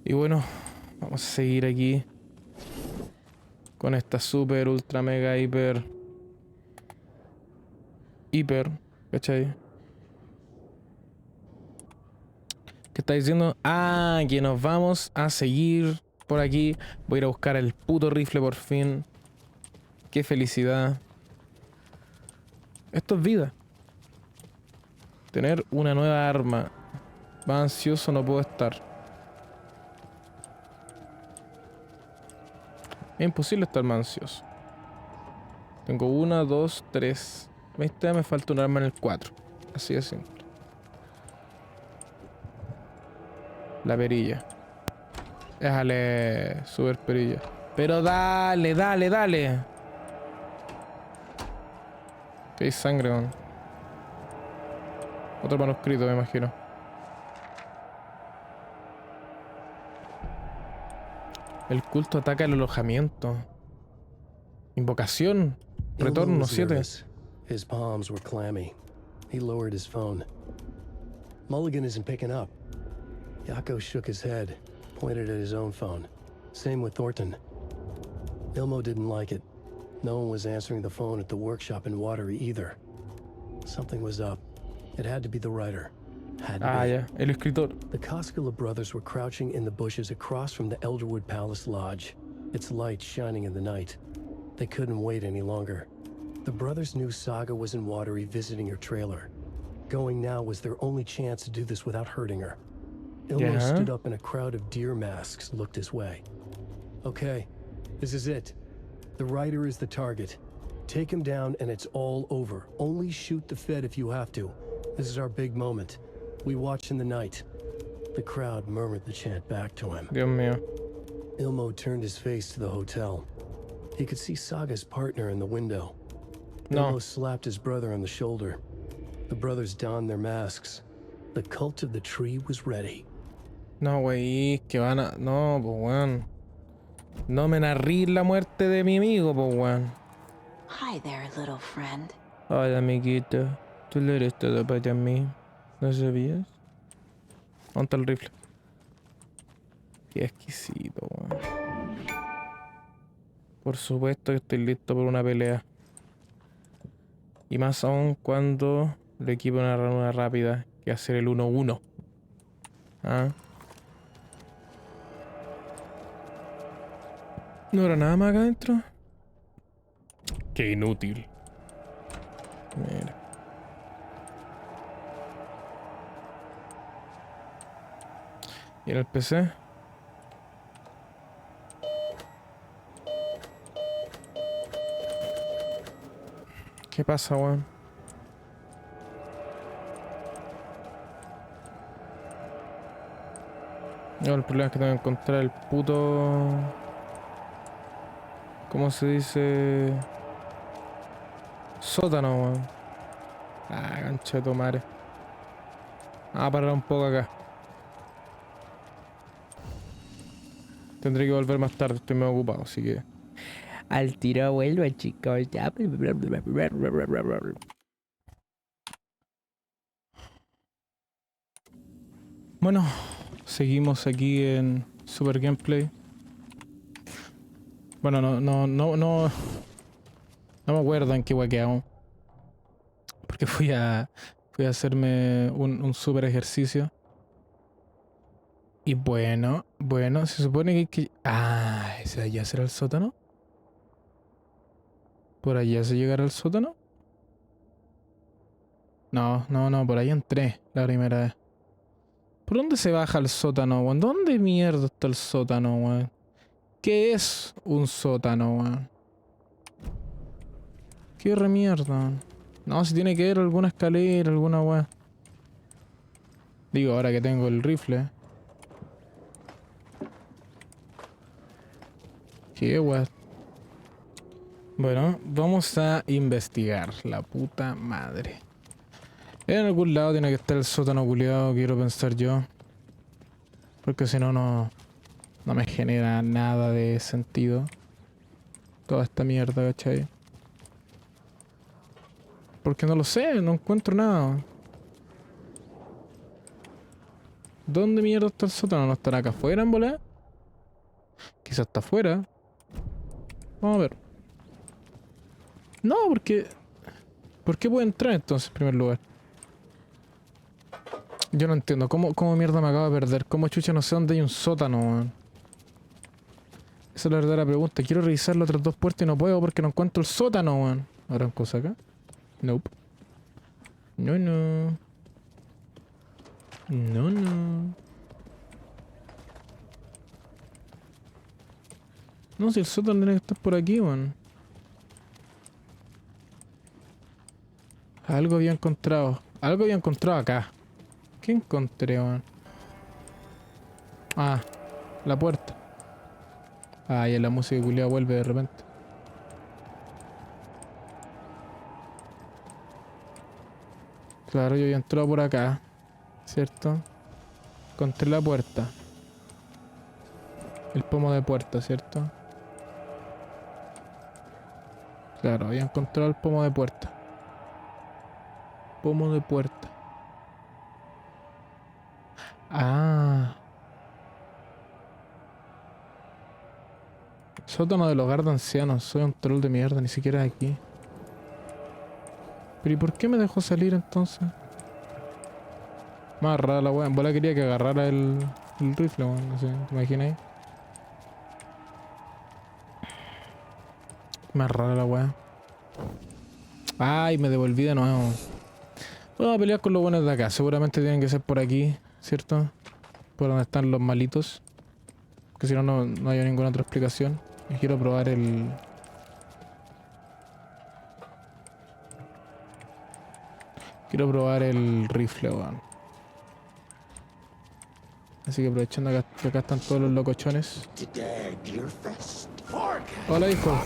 Y bueno, vamos a seguir aquí con esta super, ultra, mega, hiper, ¿cachai? ¿Qué está diciendo? Ah, que nos vamos a seguir por aquí. Voy a ir a buscar el puto rifle por fin. Qué felicidad. Esto es vida. Tener una nueva arma. Más ansioso no puedo estar. Es imposible estar más ansioso. Tengo 1, 2, 3. ¿Viste? Me falta un arma en el 4. Así de simple. La perilla. Déjale, super perilla. Pero dale, dale, dale. Que hay sangre, man. Otro manuscrito, me imagino. El culto ataca el alojamiento. Invocación. Retorno 7. His palms were clammy. He lowered his phone. Mulligan isn't picking up. Yako shook his head, pointed at his own phone. Same with Thornton. Ilmo didn't like it. No one was answering the phone at the workshop in Watery either. Something was up. It had to be the writer. Had to be. Ya. El escritor. The Koskela brothers were crouching in the bushes across from the Elderwood Palace Lodge, its light shining in the night. They couldn't wait any longer. The brothers knew Saga was in Watery visiting her trailer. Going now was their only chance to do this without hurting her. Ilmo stood up and a crowd of deer masks looked his way. Okay, this is it. The writer is the target. Take him down and it's all over. Only shoot the Fed if you have to. This is our big moment. We watch in the night. The crowd murmured the chant back to him. Dios mío. Ilmo turned his face to the hotel. He could see Saga's partner in the window. No. Ilmo slapped his brother on the shoulder. The brothers donned their masks. The cult of the tree was ready. No, güey, que van a... No, pues, weón. No me narrís la muerte de mi amigo, pues, weón. Hi there, little friend. Hola, amiguito. Tú lo eres todo para mí. ¿No sabías? ¿Dónde está el rifle? Qué exquisito, weón. Por supuesto que estoy listo por una pelea. Y más aún cuando le equipo una ranura rápida que hacer el 1-1. ¿Ah? ¿No habrá nada más acá adentro? Qué inútil. Mira. ¿Y en el PC? ¿Qué pasa, weón? No, el problema es que tengo que encontrar el puto... ¿Cómo se dice? Sótano, weón. Ah, cancha de tomare. Vamos a parar un poco acá. Tendré que volver más tarde, estoy medio ocupado, así que... Al tiro vuelvo, chicos. Ya. Bueno, seguimos aquí en Super Gameplay. Bueno, no me acuerdo en qué quedamos. Porque fui a hacerme un super ejercicio. Y bueno, se supone que hay que... Ah, ¿ese de allá será el sótano? ¿Por allá se llegará al sótano? No, por ahí entré la primera vez. ¿Por dónde se baja el sótano, weón? ¿Dónde mierda está el sótano, weón? ¿Qué es un sótano, weón? ¿Qué remierda? No, si tiene que haber alguna escalera, alguna weón. Digo, ahora que tengo el rifle. ¿Qué weón? Bueno, vamos a investigar. La puta madre. En algún lado tiene que estar el sótano culiado, quiero pensar yo. Porque si no, no me genera nada de sentido. Toda esta mierda, ¿cachai? Porque no lo sé, no encuentro nada. ¿Dónde mierda está el sótano? ¿No estará acá afuera en volada? Quizás está afuera. Vamos a ver. No, porque... ¿Por qué puedo entrar entonces en primer lugar? Yo no entiendo. ¿Cómo mierda me acabo de perder? ¿Cómo chucha no sé dónde hay un sótano, weón? Esa es la verdadera pregunta. Quiero revisar las otras dos puertas y no puedo porque no encuentro el sótano, weón. ¿Habrán cosa acá? Nope. No, no. No, no. No, si el sótano tiene que estar por aquí, weón. Algo había encontrado. Algo había encontrado acá. ¿Qué encontré, weón? Ah, la puerta. Ah, ya la música culiada vuelve de repente. Claro, yo había entrado por acá, ¿cierto? Encontré la puerta. El pomo de puerta, ¿cierto? Claro, había encontrado el pomo de puerta. Pomo de puerta. Ah. Sótano del hogar de ancianos. Soy un troll de mierda, ni siquiera aquí. Pero ¿y por qué me dejó salir entonces? Más rara la weá. En bola quería que agarrara el rifle, weón. No sé, ¿te imaginas? Más rara la weá. Ay, me devolví de nuevo. Vamos a pelear con los buenos de acá. Seguramente tienen que ser por aquí, ¿cierto? Por donde están los malitos. Porque si no, no hay ninguna otra explicación. Y quiero probar el... Quiero probar el rifle, weón. Así que aprovechando que acá están todos los locochones. Hola, hijo.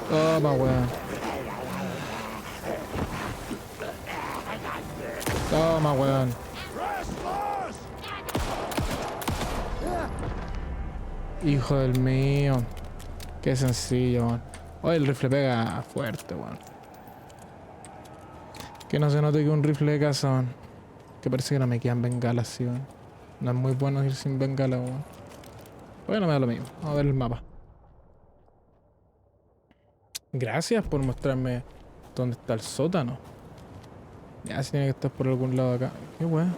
Toma, weón. Toma, weón. Hijo del mío. Qué sencillo, weón. Oye, el rifle pega fuerte, weón. Que no se note que un rifle de casa, weón. Que parece que no me quedan bengalas, sí, weón. No es muy bueno ir sin bengala, weón. Bueno, me da lo mismo. Vamos a ver el mapa. Gracias por mostrarme dónde está el sótano. Ya, si tiene que estar por algún lado acá. Qué weón.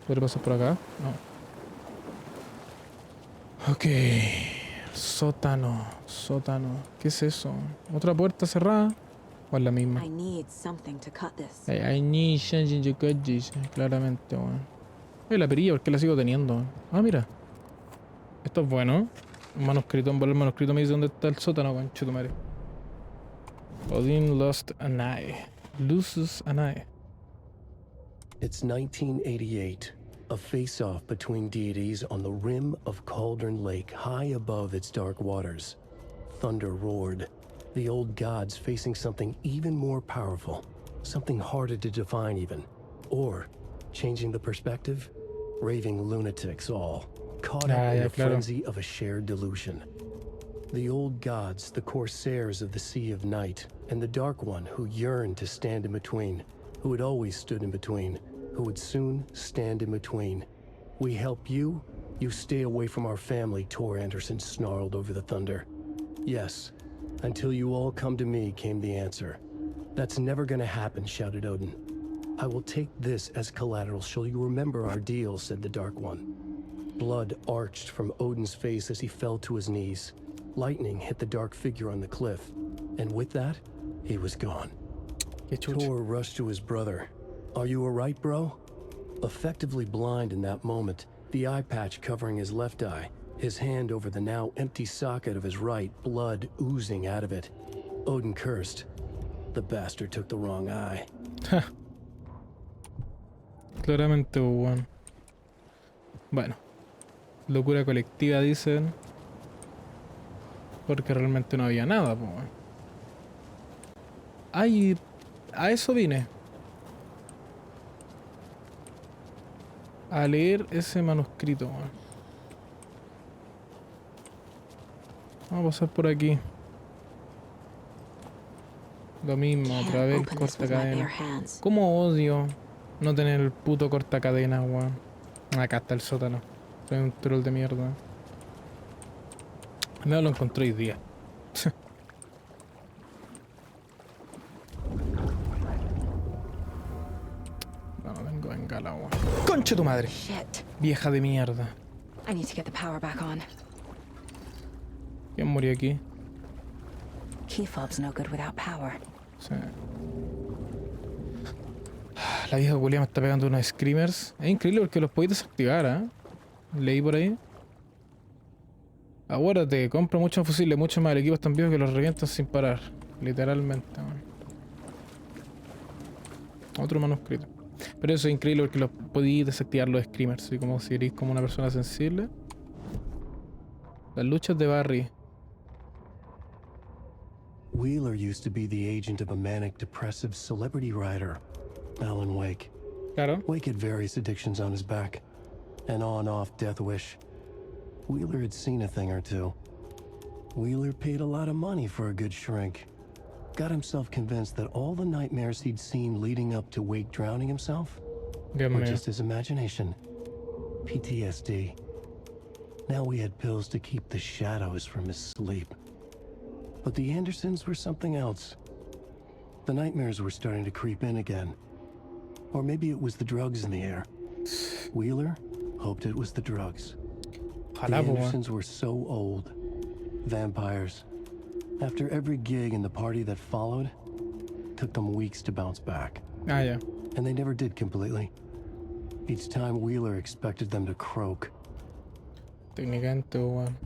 ¿Podría pasar por acá? No. Ok. Sótano. Sótano. ¿Qué es eso? ¿Otra puerta cerrada? ¿O es la misma? I need something to cut this. I need something to cut this. Claramente, weón. Oye, la perilla, ¿por qué la sigo teniendo, weón? Ah, mira. Esto es bueno. Un manuscrito, un valor manuscrito me dice dónde está el sótano, weón. Chutumare. Odin lost an eye. Loses an eye. It's 1988, a face-off between deities on the rim of Cauldron Lake, high above its dark waters. Thunder roared, the old gods facing something even more powerful, something harder to define even. Or, changing the perspective, raving lunatics all, caught up in the frenzy of a shared delusion. The old gods, the corsairs of the Sea of Night, and the Dark One who yearned to stand in between, who had always stood in between, who would soon stand in between. We help you, you stay away from our family, Tor Anderson snarled over the thunder. Yes, until you all come to me, came the answer. That's never gonna happen, shouted Odin. I will take this as collateral, shall you remember our deal, said the Dark One. Blood arched from Odin's face as he fell to his knees. Lightning hit the dark figure on the cliff, and with that, he was gone. Tor rushed to his brother. Are you alright, bro? Effectively blind in that moment, the eye patch covering his left eye, his hand over the now empty socket of his right, blood oozing out of it. Odin cursed. The bastard took the wrong eye. Claramente, weón. Bueno. Locura colectiva, dicen. Porque realmente no había nada, pues. Ay, a eso vine. A leer ese manuscrito, weón. Vamos a pasar por aquí. Lo mismo, otra Can't vez el open this with my bare cortacadena. hands. ¿Cómo odio no tener el puto cortacadena, weón? Acá está el sótano. Soy un troll de mierda. No lo encontré hoy día. No, vengo en gala, weón. ¡Concha tu madre! Shit. Vieja de mierda. I need to get the power back on. ¿Quién murió aquí? Key fob's no good without power. Sí. La vieja culia me está pegando unos screamers. Es increíble porque los podéis desactivar, ¿eh? Leí por ahí. Acuérdate, compra muchos fusiles, muchos más equipos tan viejos que los revientan sin parar. Literalmente, man. Otro manuscrito. Pero eso es increíble porque los podéis desactivar los screamers. Así como si eres como una persona sensible. Las luchas de Barry. Wheeler used to be the agent of a manic depressive celebrity writer, Alan Wake. Claro. Wake had various addictions on his back. An on-off death wish. Wheeler had seen a thing or two. Wheeler paid a lot of money for a good shrink. Got himself convinced that all the nightmares he'd seen leading up to Wake drowning himself Dios were mío. just his imagination. PTSD. Now we had pills to keep the shadows from his sleep. But the Andersons were something else. The nightmares were starting to creep in again. Or maybe it was the drugs in the air. Wheeler hoped it was the drugs. The Ojalá, po, weón. Andersons were so old. Vampires. After every gig and the party that followed, took them weeks to bounce back. Ah, ya. And they never did completely. Each time Wheeler expected them to croak. Técnicamente, weón.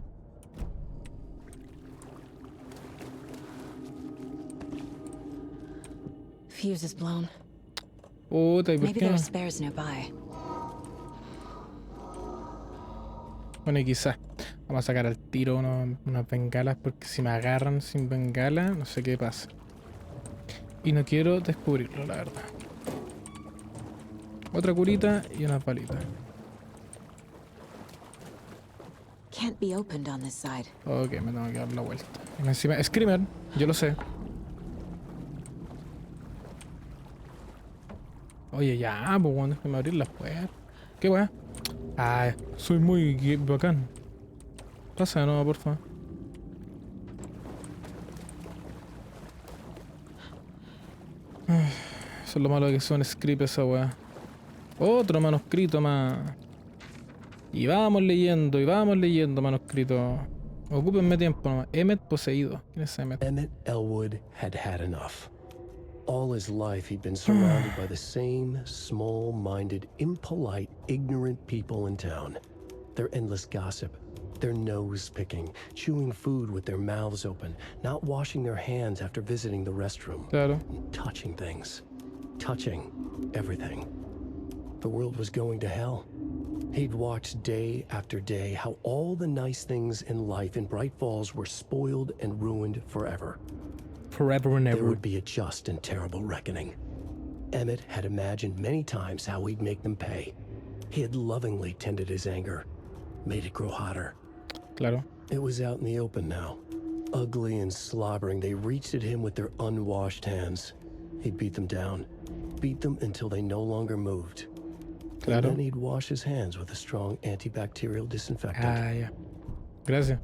Fuse is blown. Puta, ¿y por Maybe qué there no? are spares nearby. Bueno, y quizás. Vamos a sacar al tiro unas bengalas porque si me agarran sin bengala, no sé qué pasa. Y no quiero descubrirlo, la verdad. Otra curita y una palita. Can't be opened on this side. Ok, me tengo que dar la vuelta. Y encima, Screamer, yo lo sé. Oye, ya, pues bueno, déjame abrir las puertas. ¿Qué weá? Ah, soy muy bacán. Pasa de nuevo, porfa. Eso es lo malo de que son scripts esa weá. Otro manuscrito más. Y vamos leyendo manuscritos. Ocúpenme tiempo nomás. Emmet poseído. ¿Quién es Emmet? Emmett Elwood had had enough. All his life he'd been surrounded by the same small-minded, impolite, ignorant people in town. Their endless gossip, their nose-picking, chewing food with their mouths open, not washing their hands after visiting the restroom, Claro. touching things, touching everything. The world was going to hell. He'd watched day after day how all the nice things in life in Bright Falls were spoiled and ruined forever. Forever and There ever. would be a just and terrible reckoning. Emmett had imagined many times how he'd make them pay. He had lovingly tended his anger, made it grow hotter. Claro. It was out in the open now. Ugly and slobbering, they reached at him with their unwashed hands. He'd beat them down, beat them until they no longer moved. Claro. And then he'd wash his hands with a strong antibacterial disinfectant. Ah, ya. Gracias.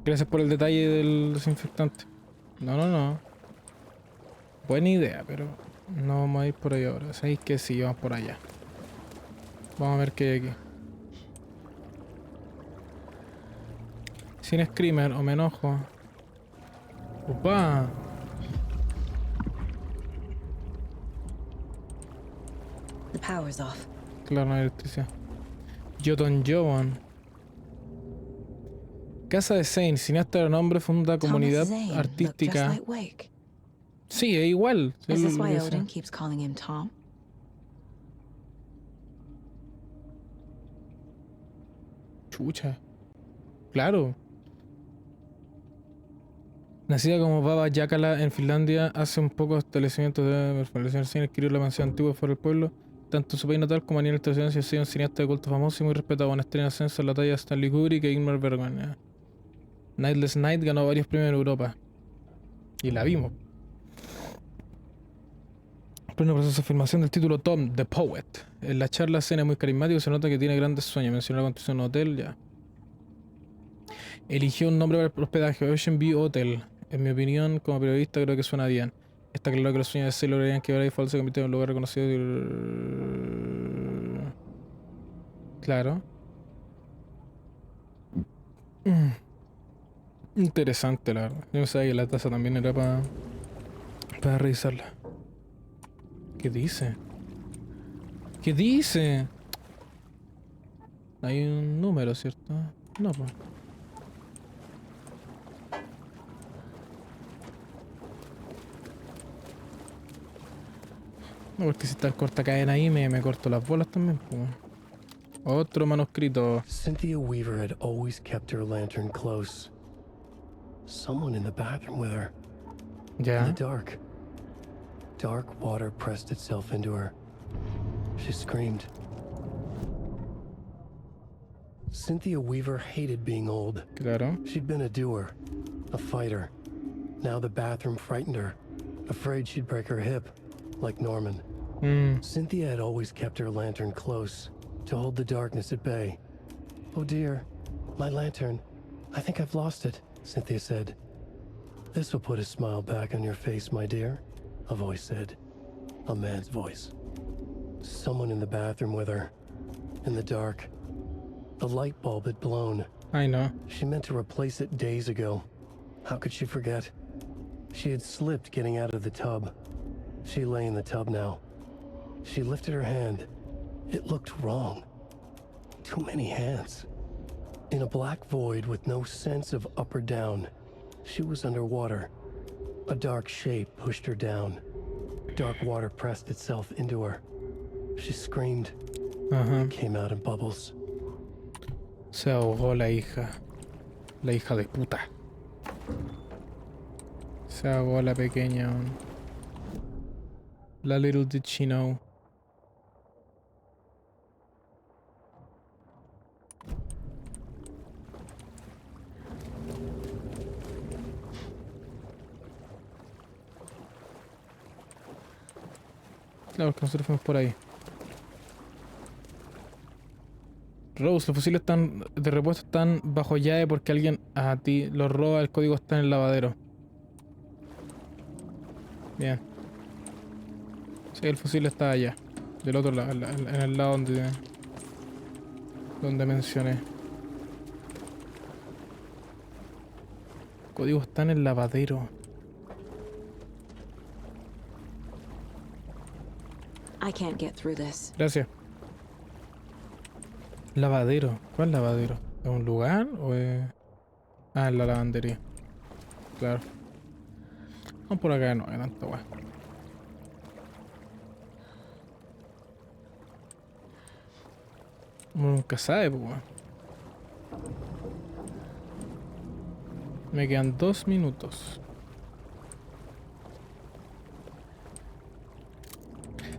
Gracias por el detalle del desinfectante. No. Buena idea, pero no vamos a ir por ahí ahora. ¿Sabéis que sí? Vamos por allá. Vamos a ver qué hay aquí. Sin screamer o me enojo. ¡Opa! The power's off. Claro, no hay electricidad. Joton Jovan. Casa de Zane, cineasta de renombre, funda comunidad Thomas Zane looked just artística. like Wake. Sí, es igual. Is Es this lo why que sea. Odin keeps calling him Tom? Chucha. Claro. Nacida como Baba Yakala en Finlandia, hace un poco establecimiento de cine, adquirió la mansión antigua fuera del pueblo. Tanto en su país natal como a nivel internacional, ha sido un cineasta de culto famoso y muy respetado. Una estrella en ascenso en la talla de Stanley Kubrick e Ingmar Bergman. Ya. Nightless Night ganó varios premios en Europa. Y la vimos. Pleno proceso de afirmación del título Tom, The Poet. En la charla Zen es muy carismático y se nota que tiene grandes sueños. Mencionó la construcción de un hotel, ya. Eligió un nombre para el hospedaje, Ocean View Hotel. En mi opinión, como periodista, creo que suena bien. Está claro que los sueños de Zen lograrían que ahora y Falls se convirtieran en un lugar reconocido. Claro. Interesante, la verdad. Yo pensaba que la taza también era para revisarla. ¿Qué dice? ¿Qué dice? Hay un número, ¿cierto? No, pues. No, porque si está el cortacadena ahí me corto las bolas también, pues. Otro manuscrito. Cynthia Weaver had always kept her lantern close. Someone in the bathroom with her. In Ya. the dark. Dark water pressed itself into her. She screamed. Cynthia Weaver hated being old. Claro. She'd been a doer, a fighter. Now the bathroom frightened her, afraid she'd break her hip, like Norman. Cynthia had always kept her lantern close, to hold the darkness at bay. Oh dear, my lantern. I think I've lost it, Cynthia said. This will put a smile back on your face, my dear, a voice said. A man's voice. Someone in the bathroom with her. In the dark. The light bulb had blown. Ay, no. She meant to replace it days ago. How could she forget? She had slipped getting out of the tub. She lay in the tub now. She lifted her hand. It looked wrong. Too many hands. In a black void with no sense of up or down, she was underwater. A dark shape pushed her down. Dark water pressed itself into her. She screamed. It came out in bubbles. Se ahogó la hija. La hija de puta. Se ahogó la pequeña. La little did she know. Claro, que nosotros fuimos por ahí. Rose, los fusiles están de repuesto están bajo llave porque alguien a ti los roba. El código está en el lavadero. Bien. Sí, el fusil está allá. Del otro lado, en el lado donde mencioné. El código está en el lavadero. I can't get through this. Gracias. Lavadero. ¿Cuál lavadero? ¿Es un lugar o es...? Ah, es la lavandería. Claro. Vamos por acá, no hay tanta guay. Uno nunca sabe, pues, weón. Me quedan 2 minutos.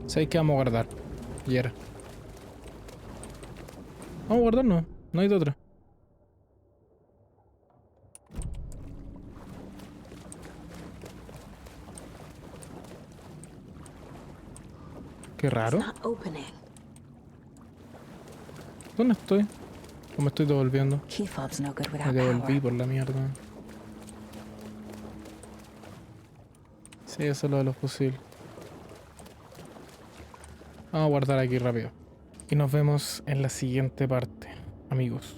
¿Sabes qué vamos a guardar? Ayer. Vamos a guardarnos, no hay de otra. Qué raro. It's not opening. ¿Dónde estoy? ¿O me estoy devolviendo? Key fob's no good Me without devolví power. por la mierda. Sí, eso es lo de los fusiles. Vamos a guardar aquí rápido. Y nos vemos en la siguiente parte, amigos.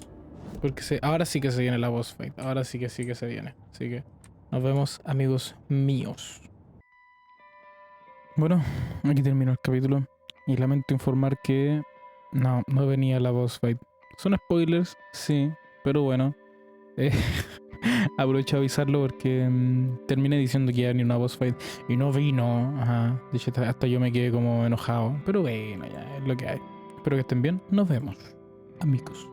Porque ahora sí que se viene la boss fight. Ahora sí que se viene. Así que nos vemos, amigos míos. Bueno, aquí terminó el capítulo. Y lamento informar que no venía la boss fight. Son spoilers, sí, pero bueno. Aprovecho a avisarlo porque terminé diciendo que iba a venir una boss fight y no vino. Ajá. De hecho, hasta yo me quedé como enojado. Pero bueno, ya es lo que hay. Espero que estén bien. Nos vemos, amigos.